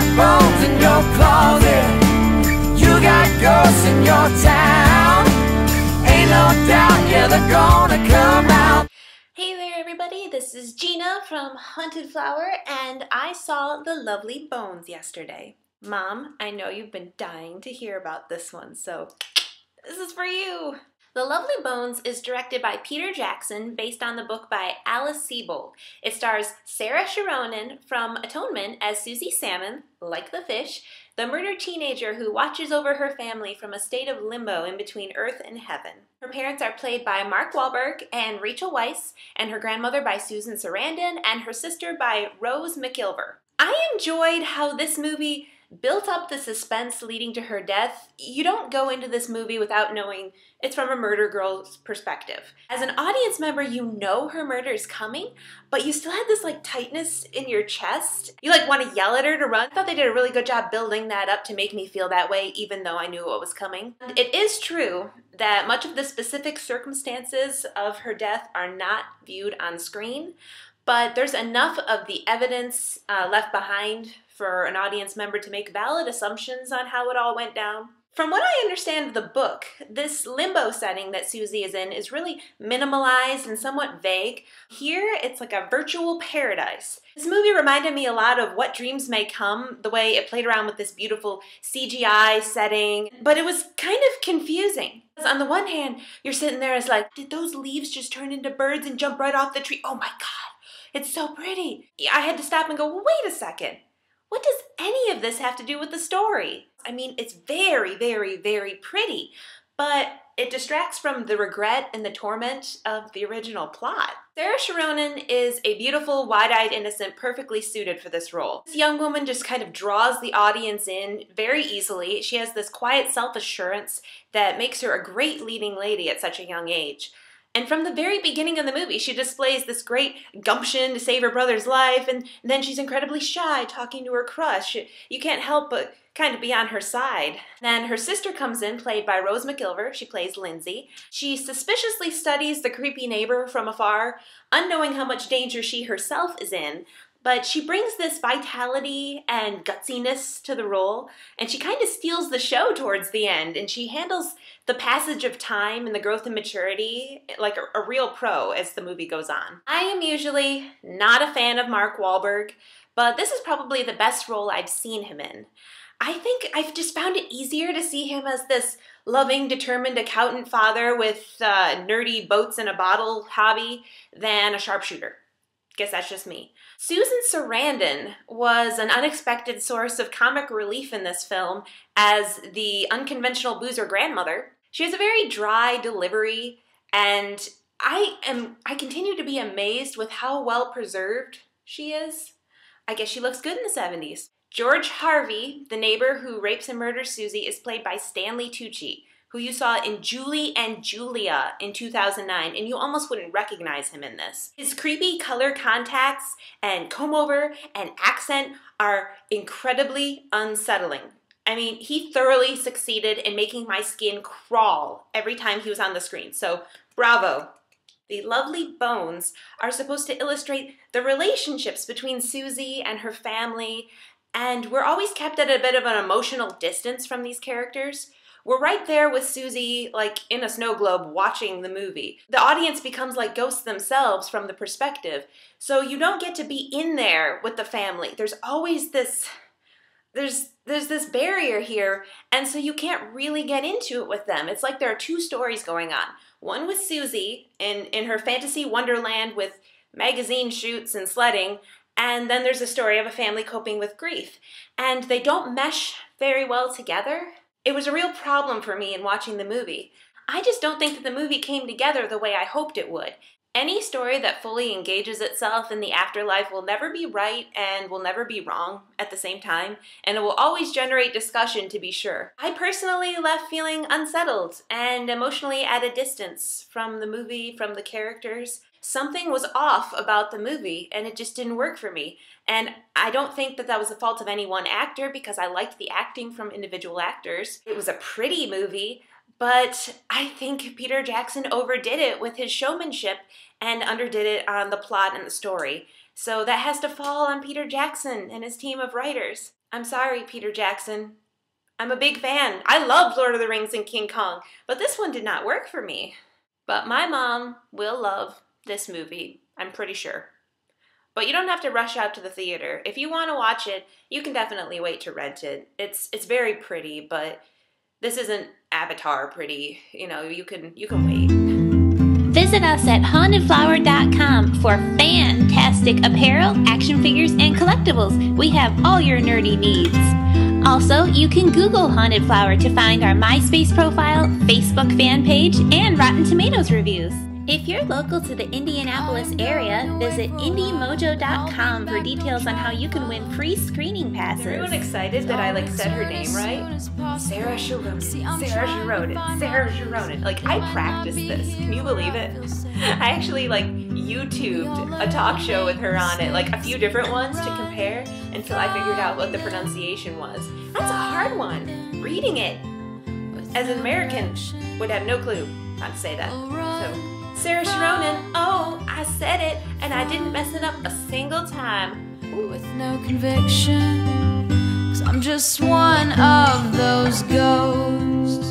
got bones in your closet. You got ghosts in your town. Ain't no doubt, yeah, they're gonna come out. Hey there everybody, this is Gina from Haunted Flower, and I saw The Lovely Bones yesterday. Mom, I know you've been dying to hear about this one, so this is for you. The Lovely Bones is directed by Peter Jackson, based on the book by Alice Sebold. It stars Saoirse Ronan from Atonement as Susie Salmon, like the fish, the murdered teenager who watches over her family from a state of limbo in between earth and heaven. Her parents are played by Mark Wahlberg and Rachel Weisz, and her grandmother by Susan Surandon, and her sister by Rose McIlver. I enjoyed how this movie built up the suspense leading to her death. You don't go into this movie without knowing it's from a murder girl's perspective. As an audience member, you know her murder is coming, but you still had this tightness in your chest. You want to yell at her to run. I thought they did a really good job building that up to make me feel that way, even though I knew what was coming. And it is true that much of the specific circumstances of her death are not viewed on screen, but there's enough of the evidence left behind for an audience member to make valid assumptions on how it all went down. From what I understand of the book, this limbo setting that Susie is in is really minimalized and somewhat vague. Here, it's like a virtual paradise. This movie reminded me a lot of What Dreams May Come, the way it played around with this beautiful CGI setting, but it was kind of confusing. On the one hand, you're sitting there as did those leaves just turn into birds and jump right off the tree? Oh my God, it's so pretty. I had to stop and go, well, wait a second. What does any of this have to do with the story? I mean, it's very, very, very pretty, but it distracts from the regret and the torment of the original plot. Saoirse Ronan is a beautiful, wide-eyed innocent perfectly suited for this role. This young woman just kind of draws the audience in very easily. She has this quiet self-assurance that makes her a great leading lady at such a young age. And from the very beginning of the movie, she displays this great gumption to save her brother's life, and then she's incredibly shy talking to her crush. You can't help but kind of be on her side. Then her sister comes in, played by Rose McIlver. She plays Lindsay. She suspiciously studies the creepy neighbor from afar, unknowing how much danger she herself is in. But she brings this vitality and gutsiness to the role, and she kind of steals the show towards the end, and she handles the passage of time and the growth and maturity like a real pro as the movie goes on. I am usually not a fan of Mark Wahlberg, but this is probably the best role I've seen him in. I think I've just found it easier to see him as this loving, determined accountant father with nerdy boats in a bottle hobby than a sharpshooter. Guess that's just me. Susan Surandon was an unexpected source of comic relief in this film as the unconventional boozer grandmother. She has a very dry delivery, and I continue to be amazed with how well preserved she is. I guess she looks good in the 70s. George Harvey, the neighbor who rapes and murders Susie, is played by Stanley Tucci, who you saw in Julie and Julia in 2009, and you almost wouldn't recognize him in this. His creepy color contacts and comb-over and accent are incredibly unsettling. I mean, he thoroughly succeeded in making my skin crawl every time he was on the screen, so bravo. The Lovely Bones are supposed to illustrate the relationships between Susie and her family, and we're always kept at a bit of an emotional distance from these characters. We're right there with Susie, in a snow globe, watching the movie. The audience becomes like ghosts themselves from the perspective, so you don't get to be in there with the family. There's always this, there's this barrier here, and so you can't really get into it with them. It's like there are two stories going on. One with Susie in her fantasy wonderland with magazine shoots and sledding, and then there's a story of a family coping with grief. And they don't mesh very well together. It was a real problem for me in watching the movie. I just don't think that the movie came together the way I hoped it would. Any story that fully engages itself in the afterlife will never be right and will never be wrong at the same time, and it will always generate discussion, to be sure. I personally left feeling unsettled and emotionally at a distance from the movie, from the characters. Something was off about the movie, and it just didn't work for me. And I don't think that that was the fault of any one actor, because I liked the acting from individual actors. It was a pretty movie, but I think Peter Jackson overdid it with his showmanship and underdid it on the plot and the story. So that has to fall on Peter Jackson and his team of writers. I'm sorry, Peter Jackson. I'm a big fan. I love Lord of the Rings and King Kong, but this one did not work for me. But my mom will love this movie, I'm pretty sure. But you don't have to rush out to the theater. If you want to watch it, you can definitely wait to rent it. It's very pretty, but this isn't Avatar pretty. You know, you can wait. Visit us at hauntedflower.com for fantastic apparel, action figures, and collectibles. We have all your nerdy needs. Also, you can Google Haunted Flower to find our MySpace profile, Facebook fan page, and Rotten Tomatoes reviews. If you're local to the Indianapolis area, visit indiemojo.com for details on how you can win free screening passes. Is everyone excited that I said her name right? Saoirse Ronan. Saoirse Ronan. Saoirse Ronan. Like, I practiced this. Can you believe it? I actually YouTubed a talk show with her on it, a few different ones to compare until I figured out what the pronunciation was. That's a hard one. Reading it, as an American, would have no clue how to say that. So. Saoirse Ronan, oh, I said it, and I didn't mess it up a single time. With no conviction, 'cause I'm just one of those ghosts.